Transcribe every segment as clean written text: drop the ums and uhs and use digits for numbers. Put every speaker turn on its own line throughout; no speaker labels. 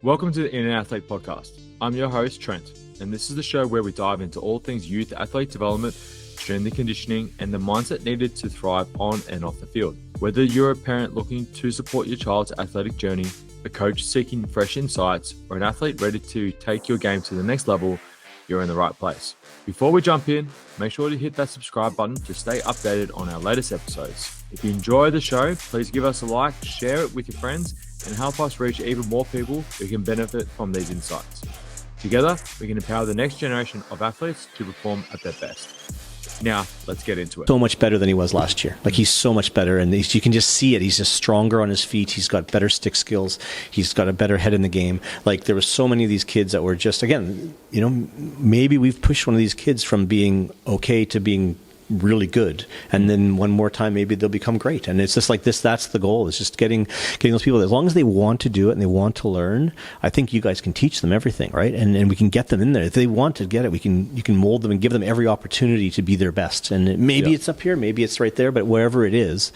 Welcome to the Inner Athlete Podcast. I'm your host, Trent, and this is the show where we dive into all things youth athlete development, strength and conditioning, and the mindset needed to thrive on and off the field. Whether you're a parent looking to support your child's athletic journey, a coach seeking fresh insights, or an athlete ready to take your game to the next level, you're in the right place. Before we jump in, make sure to hit that subscribe button to stay updated on our latest episodes. If you enjoy the show, please give us a like, share it with your friends, and help us reach even more people who can benefit from these insights. Together, we can empower the next generation of athletes to perform at their best. Now, let's get into it.
So much better than he was last year. Like, he's so much better, and you can just see it. He's just stronger on his feet. He's got better stick skills. He's got a better head in the game. Like, there were so many of these kids that were just, again, you know, maybe we've pushed one of these kids from being okay to being really good, and then one more time maybe they'll become great. And it's just like this, that's the goal, is just getting those people, as long as they want to do it and they want to learn. I think you guys can teach them everything, right? And we can get them in there. If they want to get it, you can mold them and give them every opportunity to be their best. And maybe it's up here, maybe it's right there, but wherever it is,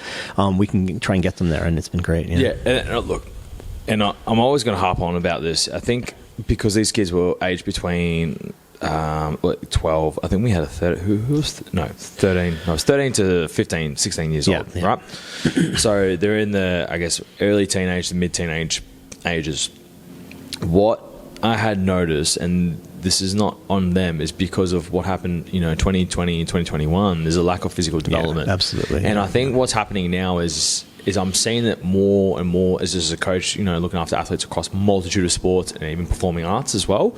we can try and get them there. And it's been great.
And look, and I'm always going to harp on about this. I think because these kids were aged between 12. I think we had a 13. I was 13 to 15, 16 years old, right? So they're in the, I guess, early teenage to mid-teenage ages. What I had noticed, and this is not on them, is because of what happened, 2020 and 2021, there's a lack of physical development.
Yeah, absolutely.
And I think what's happening now is I'm seeing that more and more as a coach, looking after athletes across a multitude of sports and even performing arts as well,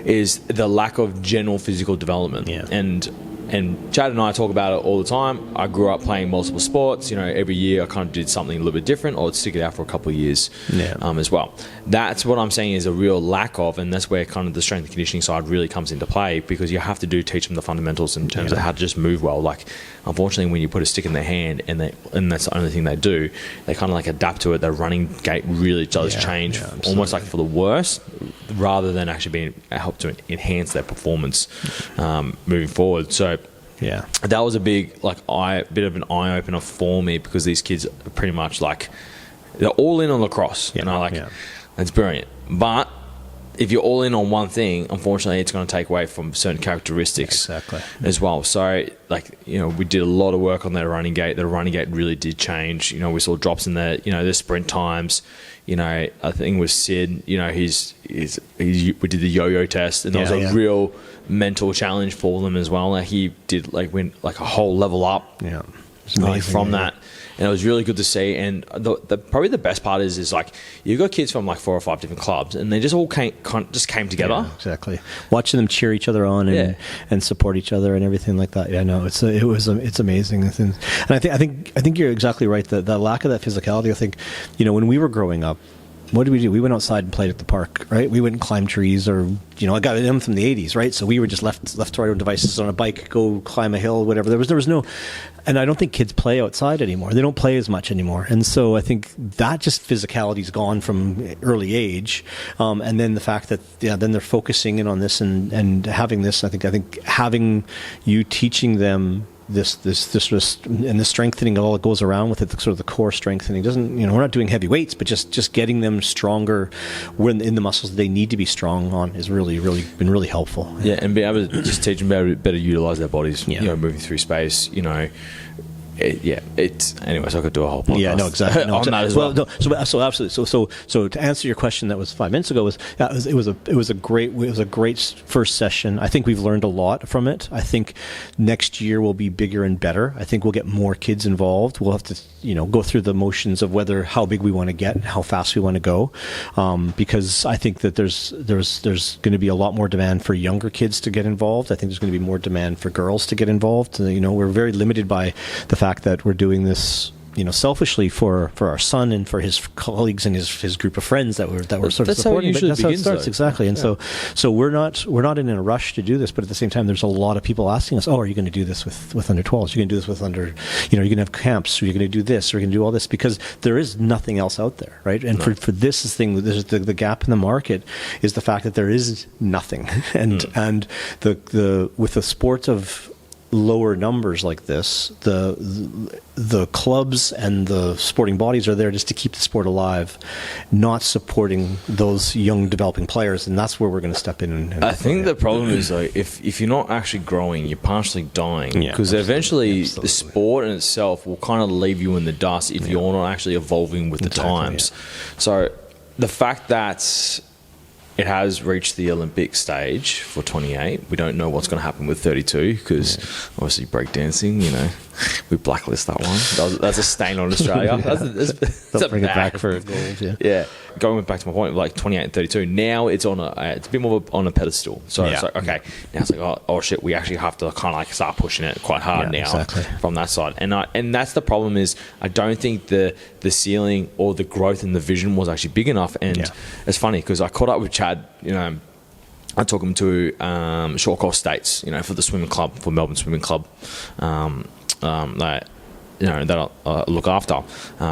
is the lack of general physical development. Yeah. And Chad and I talk about it all the time. I grew up playing multiple sports. Every year I kind of did something a little bit different, or I'd stick it out for a couple of years as well. That's what I'm saying is a real lack of, and that's where kind of the strength and conditioning side really comes into play, because you have to teach them the fundamentals in terms of how to just move well. Like, unfortunately, when you put a stick in their hand and that's the only thing they do, they kind of like adapt to it. Their running gait really does change, almost like for the worse, rather than actually help to enhance their performance moving forward. So that was a bit of an eye opener for me, because these kids are pretty much like, they're all in on lacrosse. It's brilliant. But if you're all in on one thing, unfortunately, it's going to take away from certain characteristics as well. So, we did a lot of work on their running gait. The running gait really did change. We saw drops in the sprint times. I think with Sid, we did the yo-yo test, and that was a real mental challenge for them as well. Like, he did went a whole level up from that. And it was really good to see. And probably the best part is you've got kids from 4 or 5 different clubs, and they just all came together. Yeah,
exactly. Watching them cheer each other on and support each other and everything like that. Yeah, no, it's amazing. And I think you're exactly right. The lack of that physicality. I think, when we were growing up, what did we do? We went outside and played at the park, right? We went and climbed trees, or, I got them from the 80s, right? So we were just left to our own devices on a bike, go climb a hill, whatever. There was no, and I don't think kids play outside anymore. They don't play as much anymore. And so I think that just physicality's gone from early age. And then the fact that, then they're focusing in on this and having this, I think having you teaching them this and the strengthening, all that goes around with it, sort of the core strengthening, doesn't, we're not doing heavy weights, but just getting them stronger when in the muscles they need to be strong on is really been really helpful.
Yeah, and be able to just teach them how to better utilize their bodies, moving through space, anyways, I could do a whole podcast.
Yeah, no, exactly. No,
on that as well.
So absolutely. So to answer your question that was 5 minutes ago, it was a great first session. I think we've learned a lot from it. I think next year will be bigger and better. I think we'll get more kids involved. We'll have to go through the motions of how big we want to get and how fast we want to go, because I think that there's going to be a lot more demand for younger kids to get involved. I think there's going to be more demand for girls to get involved. We're very limited by the fact that we're doing this, selfishly for our son and for his colleagues and his group of friends that we're sort of supporting. But that's how it starts, exactly. And so we're not in a rush to do this, but at the same time, there's a lot of people asking us, are you going to do this with under 12s? You're going to do this with under, you're going to have camps, or you're going to do this, or you're going to do all this, because there is nothing else out there, right? And for this thing, the gap in the market is the fact that there is nothing, and the with the sport of lower numbers like this, the clubs and the sporting bodies are there just to keep the sport alive, not supporting those young developing players, and that's where we're going to step in. And
I think the problem is, though, if you're not actually growing, you're partially dying, because eventually the sport in itself will kind of leave you in the dust if you're not actually evolving with the times. So the fact that it has reached the Olympic stage for 28. We don't know what's going to happen with 32 because obviously breakdancing, we blacklist that one. That's a stain on Australia.
They'll bring it back for gold.
Yeah. Going back to my point, like 28 and 32, now it's on it's a bit more on a pedestal. So it's like, okay, now it's like, oh shit, we actually have to kind of like start pushing it quite hard now from that side. And that's the problem is I don't think the ceiling or the growth in the vision was actually big enough. And it's funny because I caught up with Chad, I took him to short course states, for the swimming club, for Melbourne Swimming Club, that I look after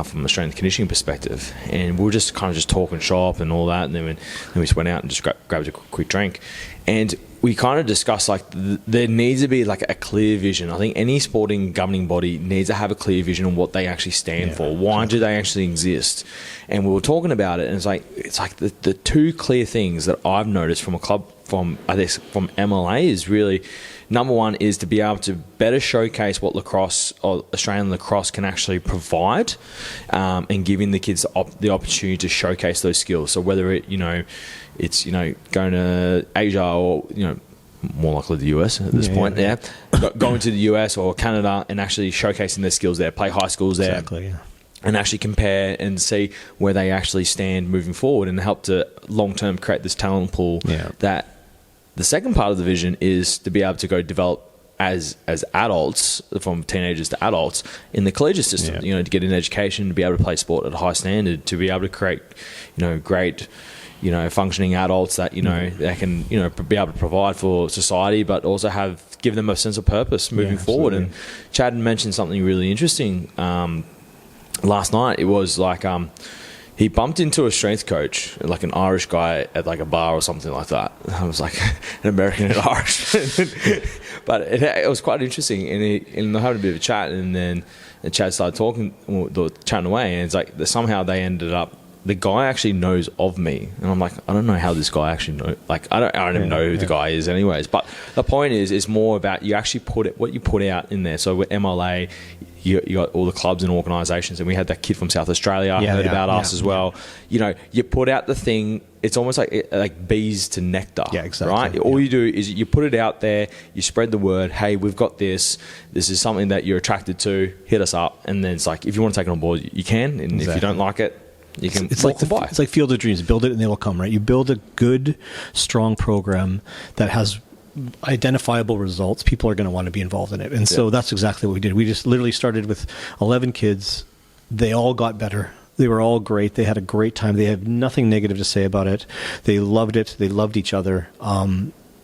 from a strength and conditioning perspective. And we were just kind of just talking shop and all that. And then we just went out and just grabbed a quick drink. And we kind of discussed like there needs to be like a clear vision. I think any sporting governing body needs to have a clear vision on what they actually stand for. Why do they actually exist? And we were talking about it, and it's like the two clear things that I've noticed from a club, from MLA, is really, number one is to be able to better showcase what lacrosse or Australian lacrosse can actually provide, and giving the kids the opportunity to showcase those skills. So whether it's going to Asia or more likely the US at this point, going to the US or Canada and actually showcasing their skills there, play high schools there.
Exactly, yeah.
And actually compare and see where they actually stand moving forward and help to long-term create this talent pool. That the second part of the vision is to be able to go develop as adults, from teenagers to adults, in the collegiate system, to get an education, to be able to play sport at a high standard, to be able to create, great, functioning adults that, they can, be able to provide for society, but also give them a sense of purpose moving forward. And Chad mentioned something really interesting last night. It was like he bumped into a strength coach, like an Irish guy at like a bar or something like that. I was like an American and Irish, but it was quite interesting. And they had a bit of a chat, and then Chad started chatting away, and it's like somehow they ended up. The guy actually knows of me, and I'm like, I don't know how this guy actually knows. Like, I don't even know who the guy is, anyways. But the point is more about you actually what you put out in there. So with MLA, you got all the clubs and organisations, and we had that kid from South Australia heard about us as well. You put out the thing. It's almost like bees to nectar. Yeah, exactly. Right. Yeah. All you do is you put it out there. You spread the word. Hey, we've got this. This is something that you're attracted to. Hit us up, and then it's like if you want to take it on board, you can. And if you don't like it, you can.
It's like Field of Dreams. Build it, and they will come. Right. You build a good, strong program that has identifiable results. People are going to want to be involved in it, and so that's exactly what we did. We just literally started with 11 kids. They all got better. They were all great. They had a great time. They have nothing negative to say about it. They loved it. They loved each other.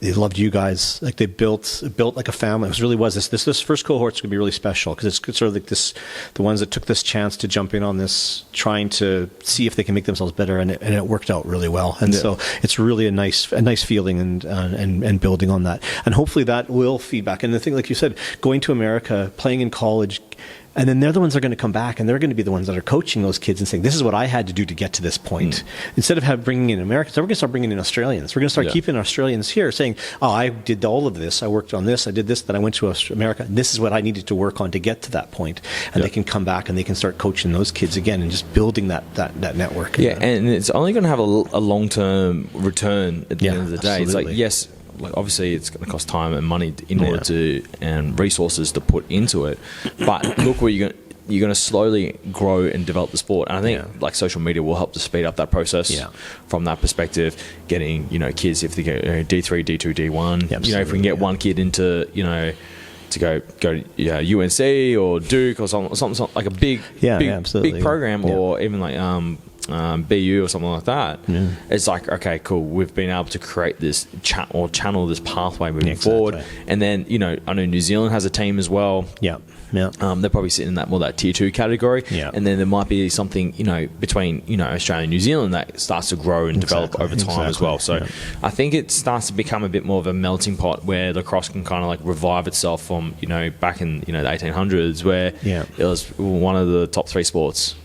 They loved you guys. Like they built like a family. It really was. This first cohort's going to be really special because it's sort of like the ones that took this chance to jump in on this, trying to see if they can make themselves better, and it worked out really well. And so it's really a nice feeling and building on that. And hopefully that will feed back. And the thing, like you said, going to America, playing in college. And then they're the ones that are going to come back, and they're going to be the ones that are coaching those kids and saying, this is what I had to do to get to this point. Instead of bringing in Americans, we're going to start bringing in Australians. We're going to start keeping Australians here saying, oh, I did all of this. I worked on this. I did this. Then I went to America. This is what I needed to work on to get to that point. And they can come back and they can start coaching those kids again and just building that network.
Yeah, and it's only going to have a long-term return at the end of the day.
Absolutely.
It's like, yes, like obviously it's going to cost time and money in order to, and resources to put into it, but look where you're going to slowly grow and develop the sport. And I think like social media will help to speed up that process from that perspective, getting kids, if they go D3, D2, D1, if we can get one kid into to go UNC or Duke or something like a big program, or even like BU or something like that, it's like, okay, cool, we've been able to create this channel this pathway moving forward. And then, I know New Zealand has a team as well. They're probably sitting in that tier 2 category. And then there might be something, between, Australia and New Zealand that starts to grow and develop over time as well. So I think it starts to become a bit more of a melting pot where lacrosse can kind of like revive itself from, back in, the 1800s where it was one of the top 3 sports.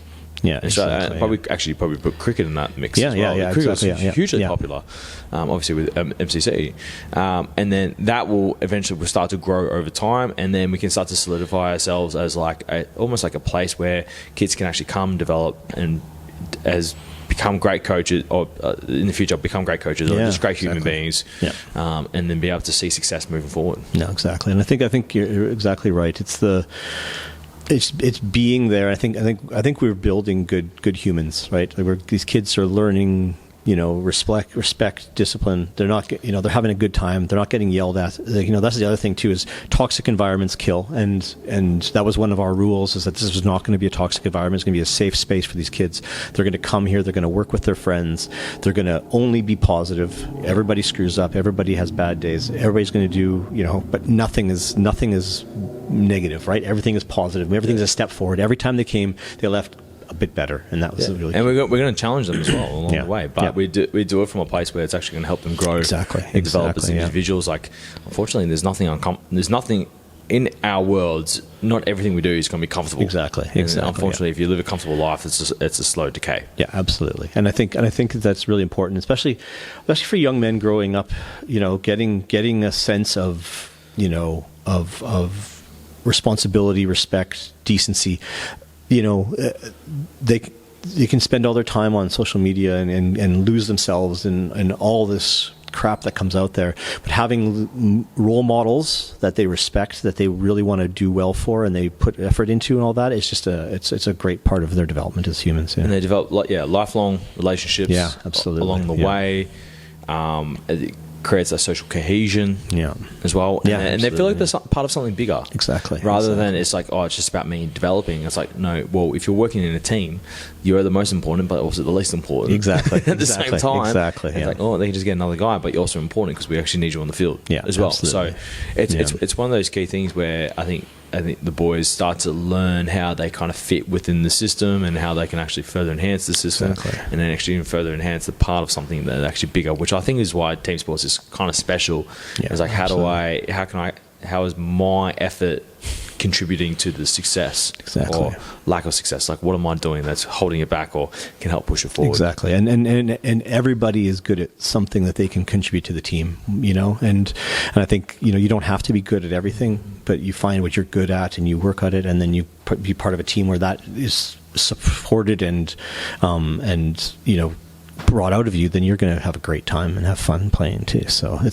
Probably put cricket in that mix as well. Cricket was hugely popular, obviously with MCC, and then that will eventually start to grow over time, and then we can start to solidify ourselves as like almost like a place where kids can actually come, develop, and become great coaches, or in the future become great coaches, or just great human beings, and then be able to see success moving forward.
No, exactly, and I think you're exactly right. It's being there. I think we're building good humans, right? These kids are learning, respect, discipline. They're not, they're having a good time. They're not getting yelled at. That's the other thing too, is toxic environments kill. And that was one of our rules, is that this was not going to be a toxic environment. It's going to be a safe space for these kids. They're going to come here. They're going to work with their friends. They're going to only be positive. Everybody screws up. Everybody has bad days. Everybody's going to do, but nothing is negative, right? Everything is positive. Everything's a step forward. Every time they came, they left a bit better, and that was really. And
we're going to challenge them as well along the way, but we do it from a place where it's actually going to help them grow, and develop as individuals. Like, unfortunately, there's nothing in our worlds. Not everything we do is going to be comfortable. Exactly. Unfortunately, if you live a comfortable life, it's a slow decay.
Yeah, absolutely. And I think that's really important, especially for young men growing up. Getting a sense of of responsibility, respect, decency. They can spend all their time on social media and lose themselves in all this crap that comes out there. But having role models that they respect, that they really want to do well for, and they put effort into, and all that, it's just it's a great part of their development as humans.
And they develop lifelong relationships.
Absolutely.
Along the way. It creates a social cohesion as well. And they feel like they're part of something bigger. Rather than it's like, it's just about me developing. It's like, no, well, if you're working in a team, you're the most important, but also the least important. At the same time. It's like, they can just get another guy, but you're also important because we actually need you on the field as well.
Absolutely.
So it's one of those key things where I think the boys start to learn how they kind of fit within the system and how they can actually further enhance the system and then actually even further enhance the part of something that's actually bigger, which I think is why team sports is kind of special. It's like, how is my effort contributing to the success or lack of success? Like, what am I doing that's holding it back or can help push it forward?
And everybody is good at something that they can contribute to the team, and I think you don't have to be good at everything, but you find what you're good at and you work at it, and then you be part of a team where that is supported and brought out of you, then you're going to have a great time and have fun playing too. So I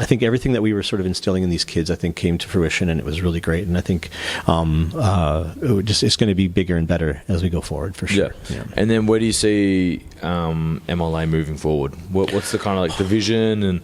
think everything that we were sort of instilling in these kids, I think, came to fruition, and it was really great. And I think it's going to be bigger and better as we go forward, for sure.
And then where do you see MLA moving forward? What's the kind of like the vision and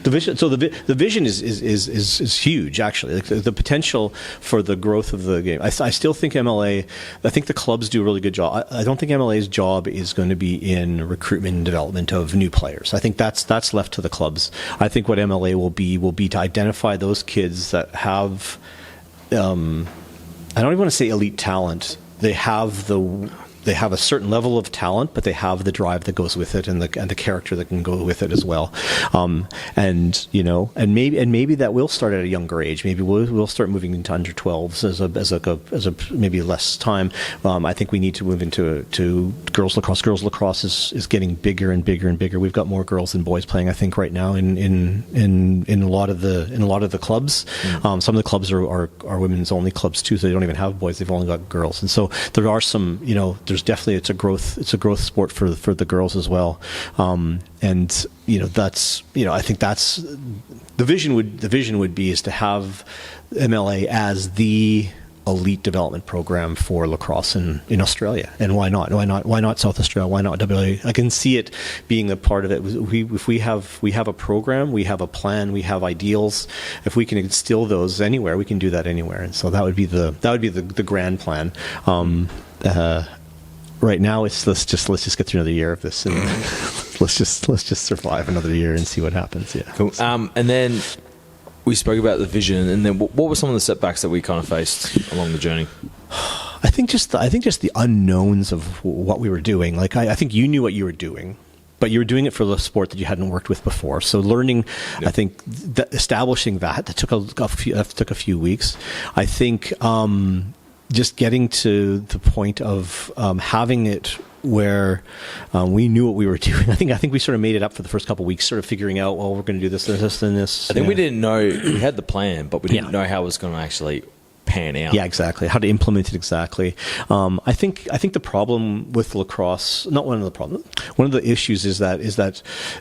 the vision? So the vision is huge, actually. Like the potential for the growth of the game. I still think MLA. I think the clubs do a really good job. I don't think MLA's job is going to be in recruitment and development of new players. I think that's left to the clubs. I think what MLA will be to identify those kids that have, I don't even want to say elite talent. They have a certain level of talent, but they have the drive that goes with it, and the character that can go with it as well. And maybe that will start at a younger age. Maybe we'll start moving into under 12s as a maybe less time. I think we need to move into girls lacrosse. Girls lacrosse is getting bigger and bigger and bigger. We've got more girls than boys playing, I think, right now in a lot of the clubs. Some of the clubs are women's only clubs too, so they don't even have boys. They've only got girls, and so there are some there's definitely it's a growth sport for the girls as well, and that's I think that's the vision would be is to have MLA as the elite development program for lacrosse in Australia. And why not South Australia? Why not WA? I can see it being a part of it. If we have a program, we have a plan, we have ideals. If we can instill those anywhere, we can do that anywhere. And so that would be the grand plan. right now it's let's just get through another year of this, and let's just survive another year and see what happens. Yeah.
Cool. And then we spoke about the vision, and then what were some of the setbacks that we kind of faced along the journey?
I think just the unknowns of what we were doing. Like I think you knew what you were doing, but you were doing it for the sport that you hadn't worked with before. So learning, I think establishing that took a few weeks. I think just getting to the point of having it where we knew what we were doing. I think we sort of made it up for the first couple of weeks, sort of figuring out, well, we're going to do this, and this.
I think we didn't know, we had the plan, but we didn't know how it was going to actually pan out.
Yeah, exactly. How to implement it exactly. I think the problem with lacrosse, not one of the problems, one of the issues is that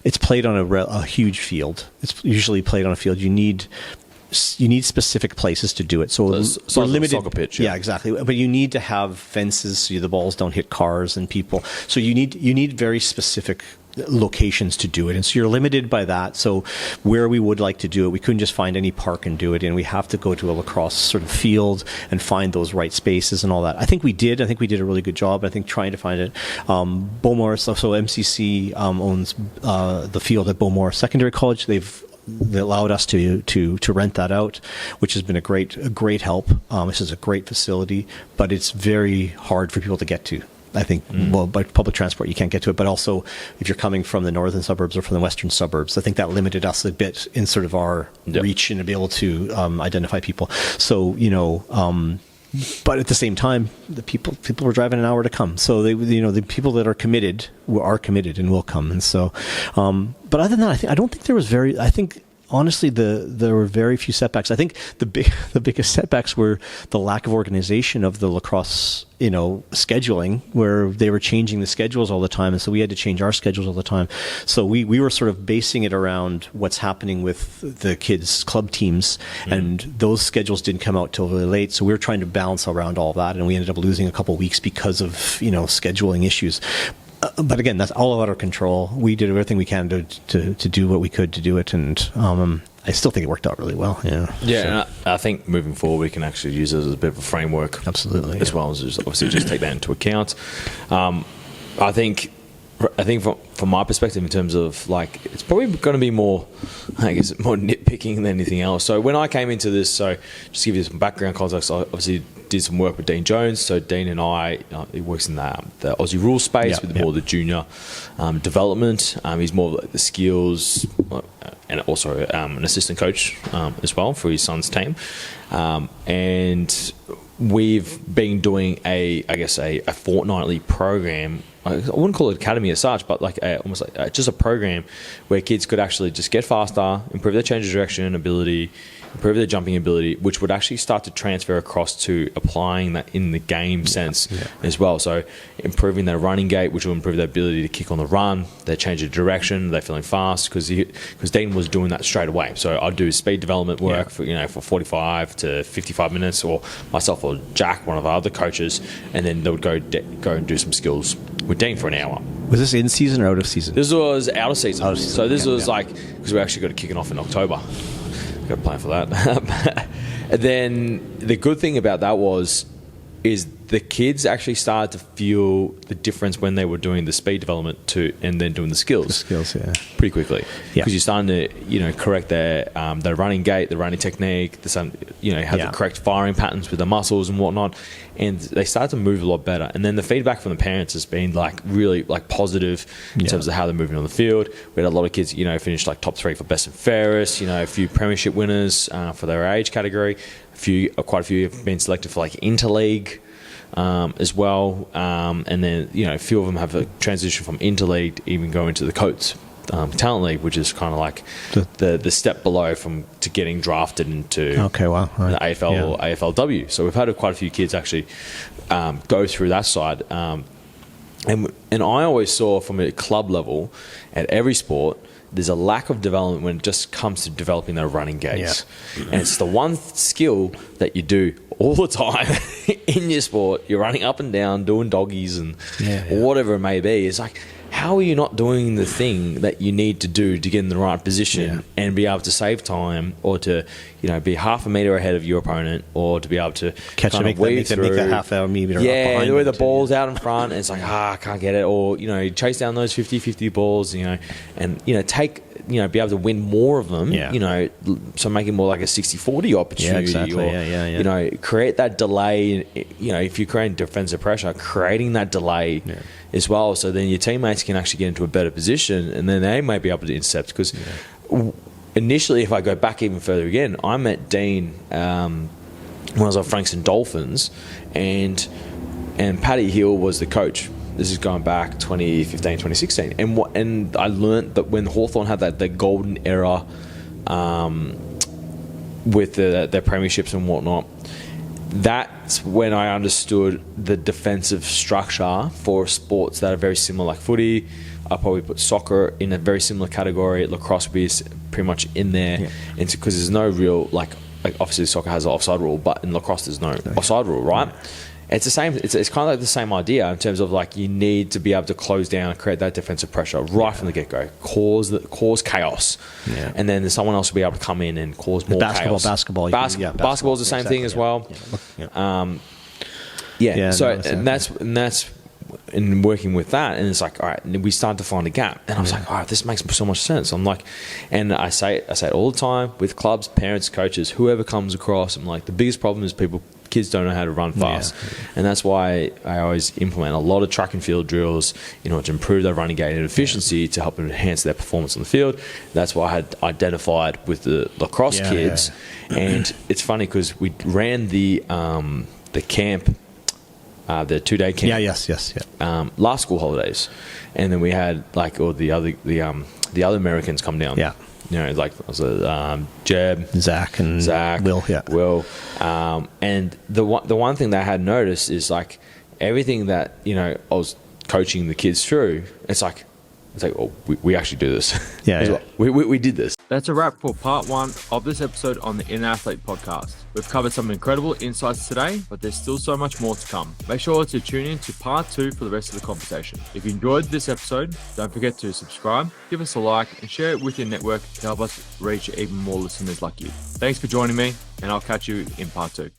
it's played on a huge field. It's usually played on a field. You need specific places to do it. So we're limited.
Soccer pitch,
yeah, exactly. But you need to have fences so the balls don't hit cars and people. So you need very specific locations to do it, and so you're limited by that. So where we would like to do it, we couldn't just find any park and do it, and we have to go to a lacrosse sort of field and find those right spaces and all that. I think we did a really good job. I think trying to find it. Beaumont, so MCC owns the field at Beaumont Secondary College. They allowed us to rent that out, which has been a great help. This is a great facility, but it's very hard for people to get to. I think, well, by public transport, you can't get to it, but also if you're coming from the northern suburbs or from the western suburbs, I think that limited us a bit in sort of our reach and to be able to identify people. So, but at the same time, the people were driving an hour to come. So the people that are committed and will come. And so, but other than that, I don't think there was honestly, there were very few setbacks. I think the biggest setbacks were the lack of organization of the lacrosse, scheduling, where they were changing the schedules all the time, and so we had to change our schedules all the time. So we were sort of basing it around what's happening with the kids' club teams, and those schedules didn't come out till really late. So we were trying to balance around all that, and we ended up losing a couple of weeks because of scheduling issues. But again, that's all out of our control. We did everything we can to do what we could to do it, and I still think it worked out really well. Yeah.
Yeah, and I think moving forward, we can actually use it as a bit of a framework.
Absolutely.
As well as obviously just take that into account. I think from my perspective, in terms of it's probably going to be more nitpicking than anything else. So when I came into this, so just to give you some background context, I obviously did some work with Dean Jones. So Dean and I, he works in the Aussie rules space with more of the junior development. He's more like the skills and also an assistant coach as well for his son's team. And we've been doing a fortnightly program. I wouldn't call it academy as such, but almost just a program where kids could actually just get faster, improve their change of direction ability, improve their jumping ability, which would actually start to transfer across to applying that in the game sense as well. So improving their running gait, which will improve their ability to kick on the run, their change of direction, they're feeling fast, because Dean was doing that straight away. So I'd do speed development work for 45 to 55 minutes, or myself or Jack, one of our other coaches, and then they would go and do some skills with Dean for an hour.
Was this in season or out of season?
This was out of season. So this was because we actually got to kick it off in October. Got to plan for that. And then the good thing about that is the kids actually started to feel the difference when they were doing the speed development and then doing the skills. Pretty quickly. Because you're starting to correct their running gait, the running technique, have the correct firing patterns with the muscles and whatnot, and they start to move a lot better. And then the feedback from the parents has been really positive in terms of how they're moving on the field. We had a lot of kids finish top 3 for best and fairest, a few premiership winners for their age category. Quite a few have been selected for interleague as well, and then a few of them have a transition from interleague to even go into the Coates talent league, which is kind of the step below to getting drafted into the AFL or AFLW. So we've had quite a few kids actually go through that side, and I always saw from a club level at every sport, there's a lack of development when it just comes to developing their running gaits. And it's the one skill that you do all the time in your sport. You're running up and down, doing doggies and whatever it may be. It's how are you not doing the thing that you need to do to get in the right position and be able to save time, or to, be half a meter ahead of your opponent, or to be able to
catch and make that half hour meter up behind
where the ball's out in front and it's like, I can't get it, or chase down those 50-50 balls, and take, be able to win more of them, so make it more like a 60-40 opportunity, or create that delay, if you're creating defensive pressure, creating that delay as well, so then your teammates can actually get into a better position, and then they may be able to intercept. Because initially, if I go back even further again, I met Dean when I was at Frankston Dolphins, and Paddy Hill was the coach. This is going back 2015, 2016. And I learned that when Hawthorn had the golden era with their premierships and whatnot, that's when I understood the defensive structure for sports that are very similar, like footy. I'll probably put soccer in a very similar category. Lacrosse would be pretty much in there. Because there's no real, like obviously soccer has an offside rule, but in lacrosse there's no offside rule, right? No. It's the same. It's kind of like the same idea in terms of like you need to be able to close down and create that defensive pressure right from the get go, cause chaos, and then someone else will be able to come in and cause more chaos.
Basketball
is the same thing as well. So that's in working with that, and it's like, all right, we started to find a gap, and I was like, all right, this makes so much sense. I'm like, and I say it all the time with clubs, parents, coaches, whoever comes across. I'm like, the biggest problem is kids don't know how to run fast, and that's why I always implement a lot of track and field drills in order to improve their running gait and efficiency to help enhance their performance on the field. That's why I had identified with the lacrosse kids, and it's funny because we ran the camp, the 2-day camp, last school holidays, and then we had like all the other Americans come down. Like Jeb,
Zach, Will.
Will. And the one thing that I had noticed is like everything that I was coaching the kids through. It's like, oh, we actually do this. We did this.
That's a wrap for part 1 of this episode on the Inner Athlete podcast. We've covered some incredible insights today, but there's still so much more to come. Make sure to tune in to part 2 for the rest of the conversation. If you enjoyed this episode, don't forget to subscribe, give us a like, and share it with your network to help us reach even more listeners like you. Thanks for joining me, and I'll catch you in part 2.